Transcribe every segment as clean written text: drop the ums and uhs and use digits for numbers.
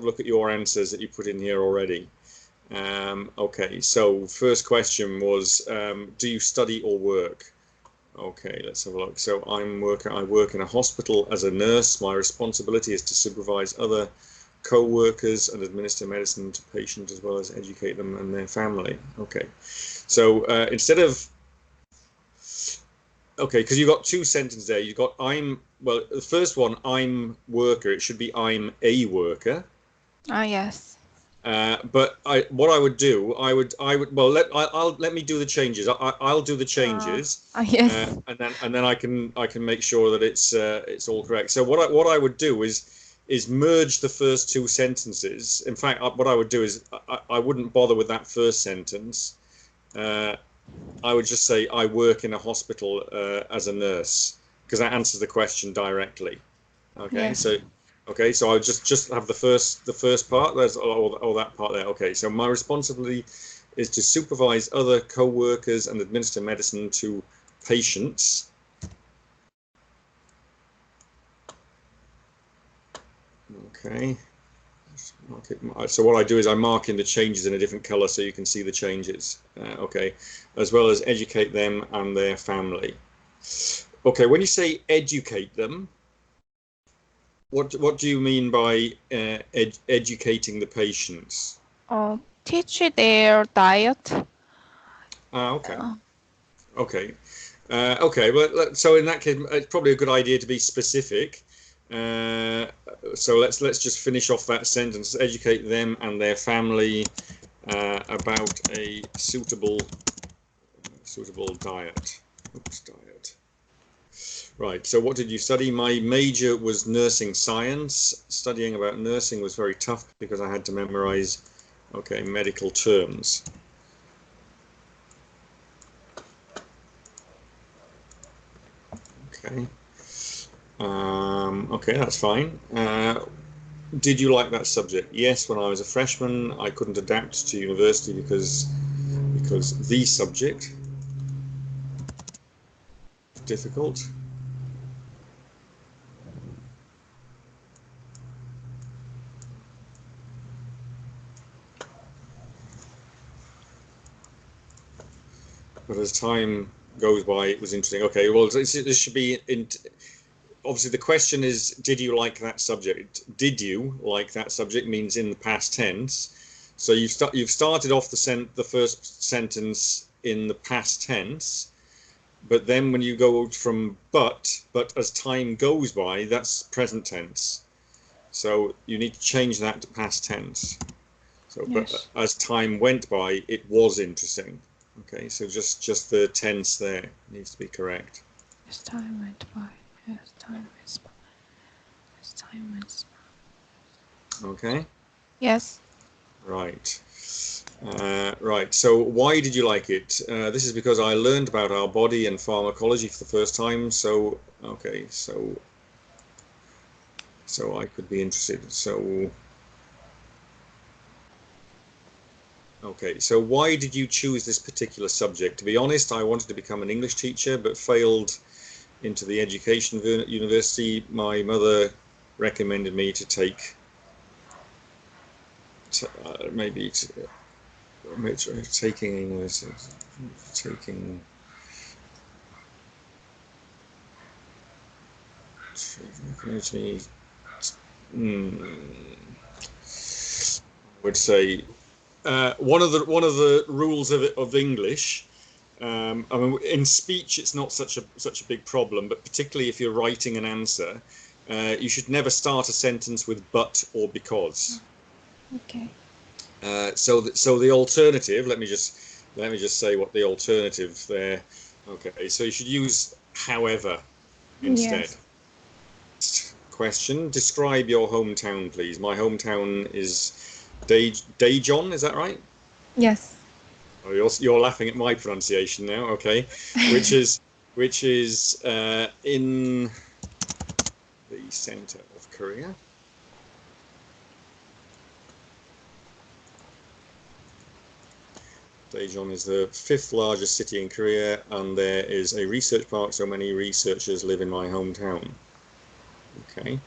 look at your answers that you put in here already. Okay, so first question was, do you study or work? Okay, let's have a look. So I work in a hospital as a nurse. My responsibility is to supervise other co-workers and administer medicine to patients as well as educate them and their family. Okay, so instead of, okay, because you've got two sentences there. You've got well, the first one, I'm worker. It should be I'm a worker. Yes. But what I would do, well, let me do the changes. I'll do the changes, Yes. and then I can make sure that it's all correct. So what I would do is merge the first two sentences. In fact, what I would do is I wouldn't bother with that first sentence. I would just say I work in a hospital as a nurse, because that answers the question directly. Okay, Yes. so okay, so I'll just have the first part. There's all that part there. Okay, so my responsibility is to supervise other co-workers and administer medicine to patients. Okay. So what I do is I mark in the changes in a different color so you can see the changes. Okay, as well as educate them and their family. Okay, when you say educate them, what do you mean by educating the patients? Teach their diet. Okay. Okay. Okay, but so in that case, it's probably a good idea to be specific. So let's just finish off that sentence. Educate them and their family about a suitable diet. Oops, diet. Right. So what did you study? My major was nursing science. Studying about nursing was very tough because I had to memorize, okay, medical terms. Okay. Okay, that's fine. Did you like that subject? Yes, when I was a freshman, I couldn't adapt to university because the subject was difficult. But as time goes by, it was interesting. Okay, well, this should be obviously the question is, did you like that subject? Did you like that subject means in the past tense. So you've started off the first sentence in the past tense, but then when you go from but as time goes by, that's present tense. So you need to change that to past tense. So, Yes. but as time went by, it was interesting. Okay, so just the tense there needs to be correct. As time went by. As time went by. As time went by. Okay. Yes. Right. Right. So why did you like it? This is because I learned about our body and pharmacology for the first time. So okay. So I could be interested. So. Okay, so why did you choose this particular subject? To be honest, I wanted to become an English teacher, but failed into the education university. My mother recommended me to take maybe taking English, taking. I would say one of the rules of English. I mean, in speech, it's not such a big problem, but particularly if you're writing an answer, you should never start a sentence with but or because. Okay. So the alternative. Let me just say what the alternative there. Okay, so you should use however instead. Yes. Question: describe your hometown, please. My hometown is Daejeon. Is that right? Yes. Oh, you're laughing at my pronunciation now. Okay, which is in the center of Korea. Daejeon is the 5th largest city in Korea, and there is a research park, so many researchers live in my hometown. Okay.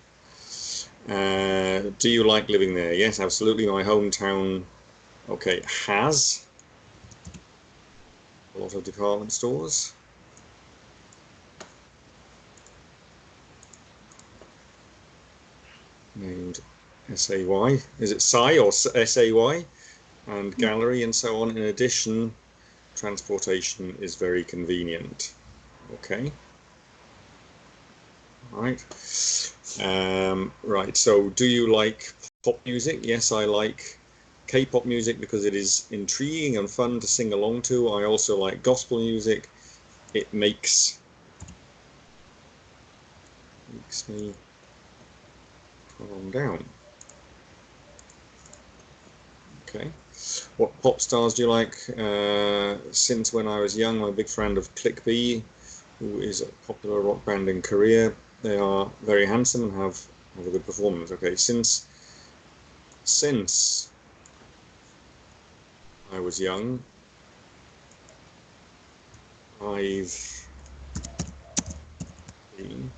Do you like living there? Yes, absolutely. My hometown, okay, has a lot of department stores. Named SAY. Is it SAY or SAY? And gallery and so on. In addition, transportation is very convenient. Okay. Right. Right. So, do you like pop music? Yes, I like K-pop music because it is intriguing and fun to sing along to. I also like gospel music. It makes me calm down. Okay. What pop stars do you like? Since when I was young, I'm a big fan of Click B, who is a popular rock band in Korea. They are very handsome and have a good performance. Okay, since I was young, I've been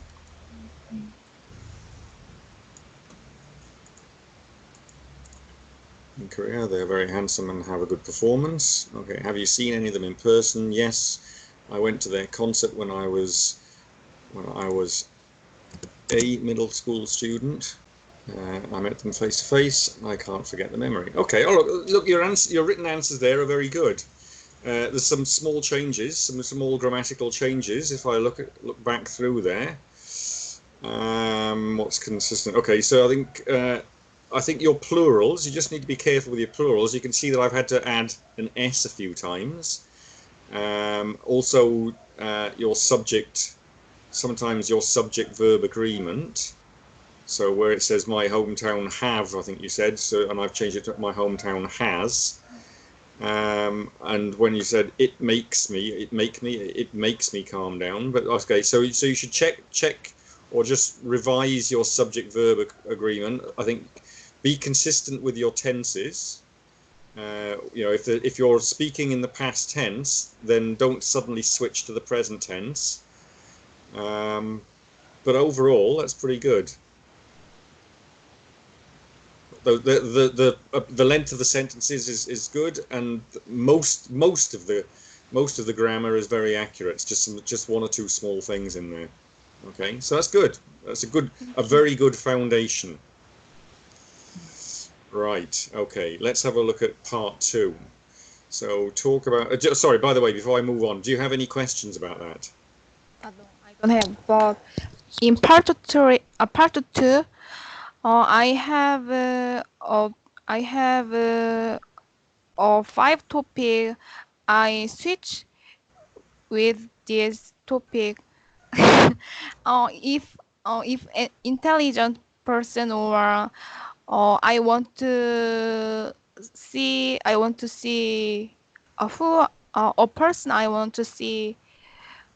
in Korea. They're very handsome and have a good performance. Okay, have you seen any of them in person? Yes, I went to their concert when I was a middle school student. I met them face to face. I can't forget the memory. Okay. Oh, look, your written answers there are very good. There's some small changes, some small grammatical changes. If I look back through there, what's consistent? Okay, so I think your plurals. You just need to be careful with your plurals. You can see that I've had to add an S a few times. Also, your subject. Sometimes your subject-verb agreement. So where it says my hometown have, I think you said, so, and I've changed it to my hometown has. And when you said it makes me calm down. But okay, so you should check or just revise your subject-verb agreement. I think be consistent with your tenses. You know, if you're speaking in the past tense, then don't suddenly switch to the present tense. But overall, that's pretty good. The length of the sentences is good, and most of the grammar is very accurate. It's just one or two small things in there. Okay, so that's good. That's a very good foundation. Right. Okay. Let's have a look at part 2. So talk about. Sorry. By the way, before I move on, do you have any questions about that? No, I don't have. But in part two, I have a 5 topic. I switch with this topic. If an intelligent person or I want to see a person I want to see,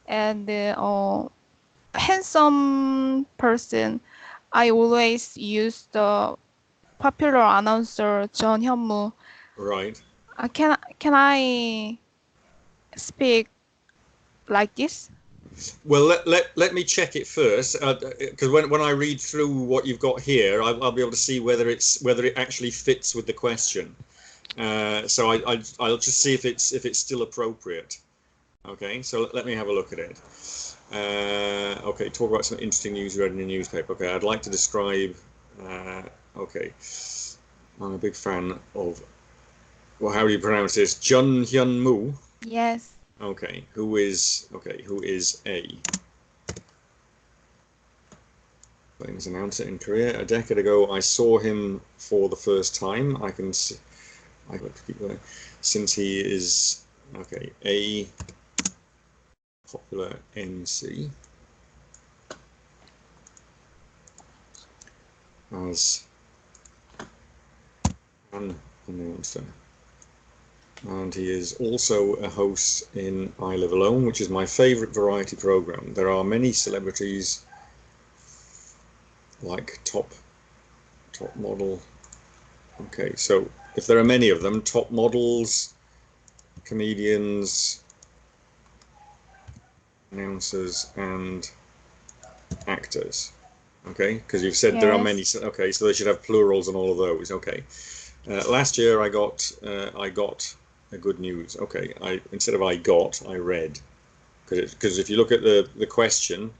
and handsome person, I always use the popular announcer John Hyunmoo. Right. Can I speak like this? Well, let me check it first, because when I read through what you've got here, I'll be able to see whether it actually fits with the question. So I'll just see if it's still appropriate. Okay, so let me have a look at it. Okay, talk about some interesting news you read in the newspaper. Okay, I'd like to describe. Okay, I'm a big fan of. Well, how do you pronounce this? Jun Hyun Moo. Yes. Okay, who is a famous announcer in Korea? A decade ago, I saw him for the first time. I can see. I got to keep there. Since he is a popular MC as an announcer, and he is also a host in I Live Alone, which is my favorite variety program. There are many celebrities like top model. Okay, so if there are many of them, top models, comedians, announcers, and actors. Okay, because you've said there are many. Okay, so they should have plurals on all of those. Okay. Last year I got a good news. Okay, instead of I read, because if you look at the question,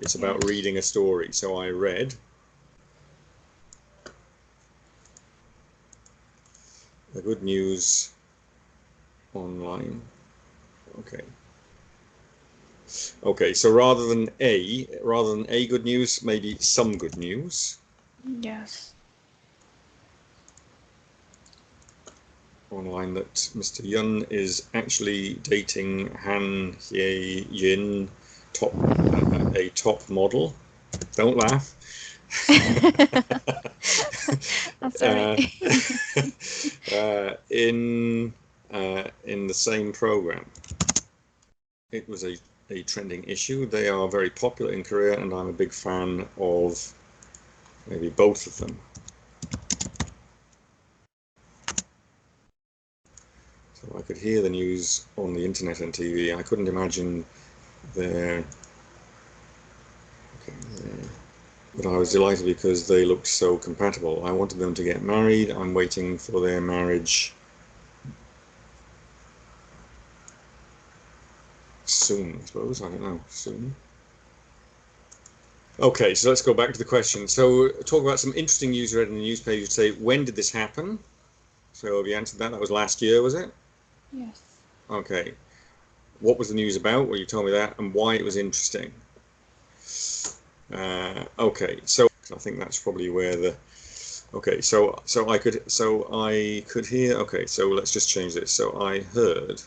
it's about reading a story. So I read the good news online. Okay. Okay, so rather than a good news, maybe some good news. Yes. Online that Mr. Yun is actually dating Han Hye Yin, a top model. Don't laugh. I'm sorry. In the same program. It was a trending issue. They are very popular in Korea, and I'm a big fan of maybe both of them. So I could hear the news on the internet and TV. I couldn't imagine their. Okay, but I was delighted because they looked so compatible. I wanted them to get married. I'm waiting for their marriage soon, I suppose. I don't know. Soon. Okay, so let's go back to the question. So talk about some interesting news you read in the newspaper. You'd say, when did this happen? So have you answered that? That was last year, was it? Yes. Okay. What was the news about? Well, you told me that, and why it was interesting. Okay, so I think that's probably where the. Okay, so I could hear. Okay, so let's just change this. So I heard.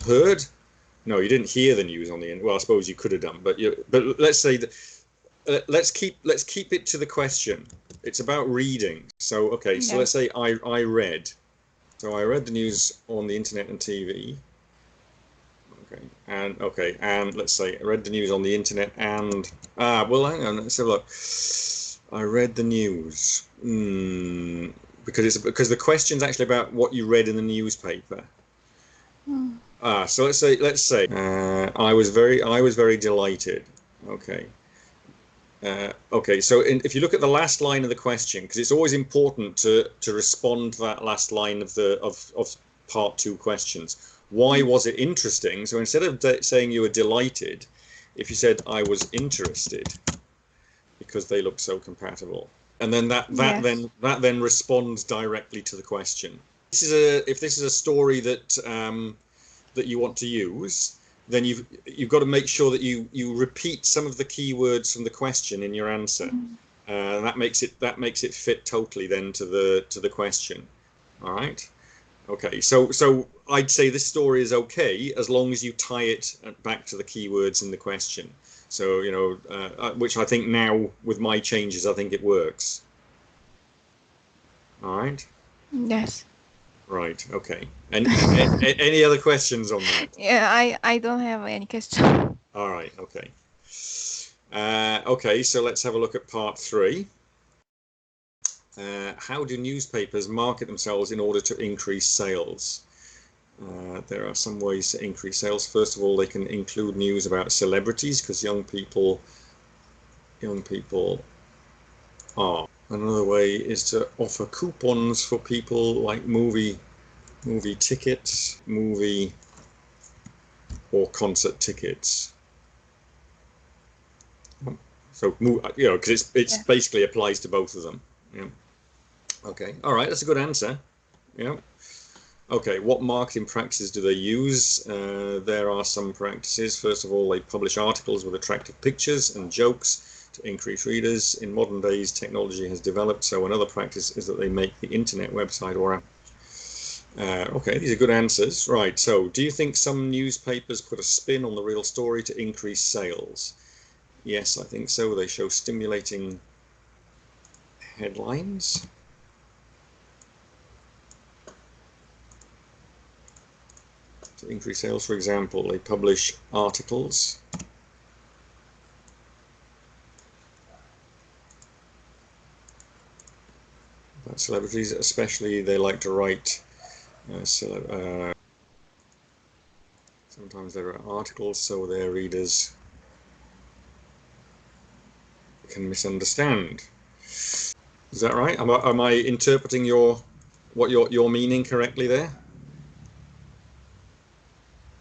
Heard? No, you didn't hear the news on the end. Well, I suppose you could have done, but let's say that. Let's keep it to the question. It's about reading. So okay, so let's say I read. So I read the news on the internet and TV. Okay, and let's say I read the news on the internet and well, hang on, let's have a look. I read the news because the question's actually about what you read in the newspaper. So let's say I was very delighted. Okay. Okay, so if you look at the last line of the question, because it's always important to respond to that last line of part 2 questions. Why was it interesting? So instead of saying you were delighted, if you said I was interested, because they look so compatible, and then that then responds directly to the question. If this is a story that that you want to use, then you've got to make sure that you repeat some of the keywords from the question in your answer. That makes it fit totally then to the question. All right. Okay. So I'd say this story is okay as long as you tie it back to the keywords in the question. So which I think now with my changes, I think it works. All right. Yes. Right. Okay. And any other questions on that? Yeah, I don't have any question. All right. Okay. Okay, so let's have a look at part 3. How do newspapers market themselves in order to increase sales? There are some ways to increase sales. First of all, they can include news about celebrities because young people are. Another way is to offer coupons for people like movie tickets, movie or concert tickets. So because it's basically applies to both of them. Yeah. Okay. All right. That's a good answer. Yeah. Okay. What marketing practices do they use? There are some practices. First of all, they publish articles with attractive pictures and jokes to increase readers. In modern days, technology has developed, so another practice is that they make the internet website or app. Okay, these are good answers. Right. So, do you think some newspapers put a spin on the real story to increase sales? Yes, I think so. They show stimulating headlines. To increase sales, for example, they publish articles about celebrities, especially they like to write sometimes there are articles so their readers can misunderstand. Is that right? Am I interpreting your meaning correctly there?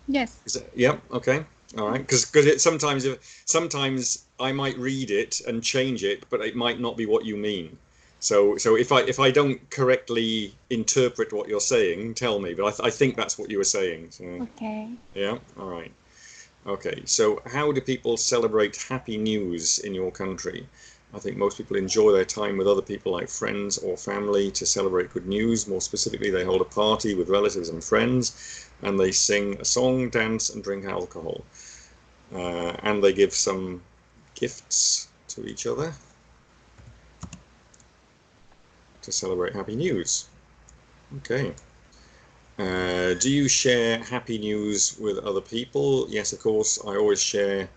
Yes. Is that, yep. Okay. All right. Because sometimes I might read it and change it, but it might not be what you mean. So if I don't correctly interpret what you're saying, tell me. But I think that's what you were saying. So, Okay. yeah. All right. Okay. So how do people celebrate happy news in your country? I think most people enjoy their time with other people like friends or family to celebrate good news. More specifically, they hold a party with relatives and friends, and they sing a song, dance, and drink alcohol. And they give some gifts to each other to celebrate happy news. Okay. Do you share happy news with other people? Yes, of course. I always share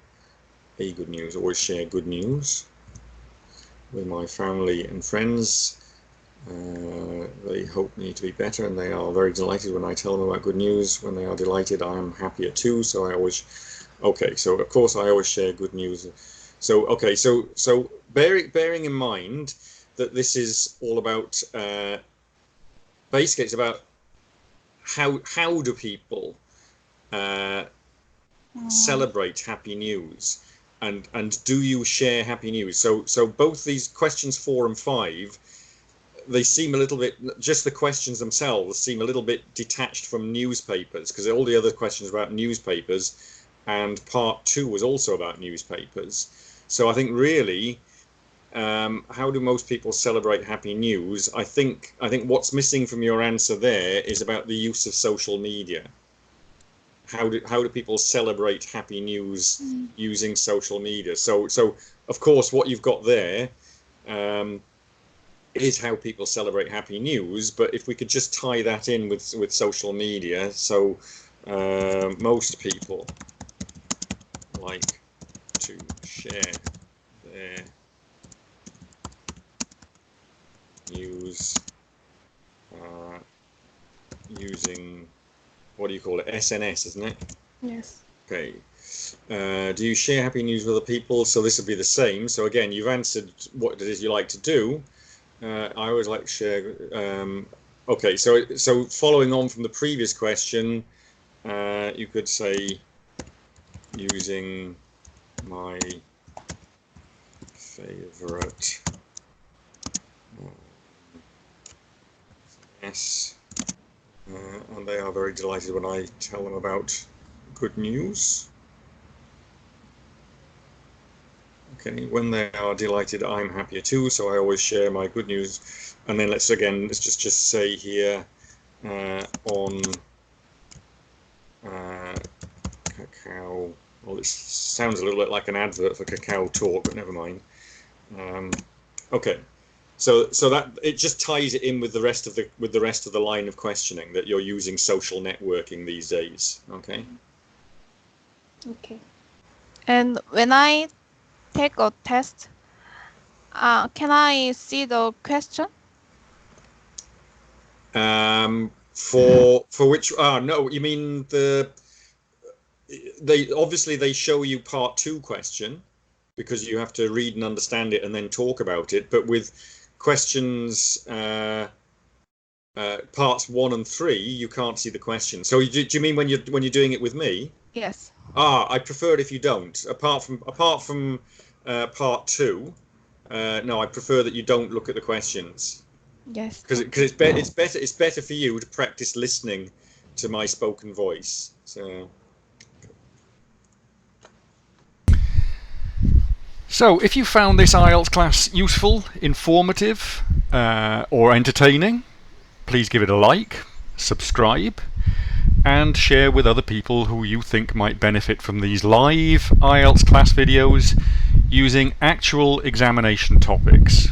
good news, always share good news with my family and friends. They hope me to be better, and they are very delighted when I tell them about good news. When they are delighted, I am happier too. So I always, okay. So of course I always share good news. So okay. So bearing in mind that this is all about, basically it's about how do people celebrate happy news, and do you share happy news? So both these questions 4 and 5, they seem a little bit, just the questions themselves seem a little bit detached from newspapers, because all the other questions are about newspapers, and part 2 was also about newspapers. So I think really, how do most people celebrate happy news? I think what's missing from your answer there is about the use of social media. How do people celebrate happy news using social media? So of course what you've got there is how people celebrate happy news, but if we could just tie that in with social media. So most people like to share their news using, what do you call it, SNS, isn't it? Yes. Okay. Do you share happy news with other people? So this would be the same. So again, you've answered what it is you like to do. I always like to share. Okay, so following on from the previous question, you could say using my favorite yes, and they are very delighted when I tell them about good news. Okay, when they are delighted, I'm happier too, so I always share my good news. And then let's just say here on cacao. Well, this sounds a little bit like an advert for Cacao Talk, but never mind. Okay, so that it just ties it in with the rest of the line of questioning, that you're using social networking these days. Okay. Okay. And when I take a test, can I see the question? For which? No, you mean they show you part 2 question, because you have to read and understand it and then talk about it. But with questions parts 1 and 3, you can't see the question. So do you mean when you're doing it with me? Yes. I prefer it if you don't. Apart from part 2, no, I prefer that you don't look at the questions. Yes. Because it's better for you to practice listening to my spoken voice. So if you found this IELTS class useful, informative, or entertaining, please give it a like, subscribe, and share with other people who you think might benefit from these live IELTS class videos using actual examination topics.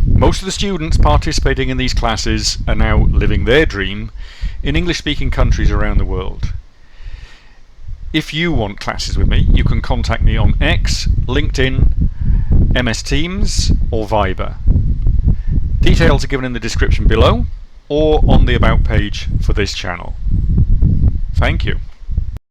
Most of the students participating in these classes are now living their dream in English-speaking countries around the world. If you want classes with me, you can contact me on X, LinkedIn, MS Teams, or Viber. Details are given in the description below or on the About page for this channel. Thank you.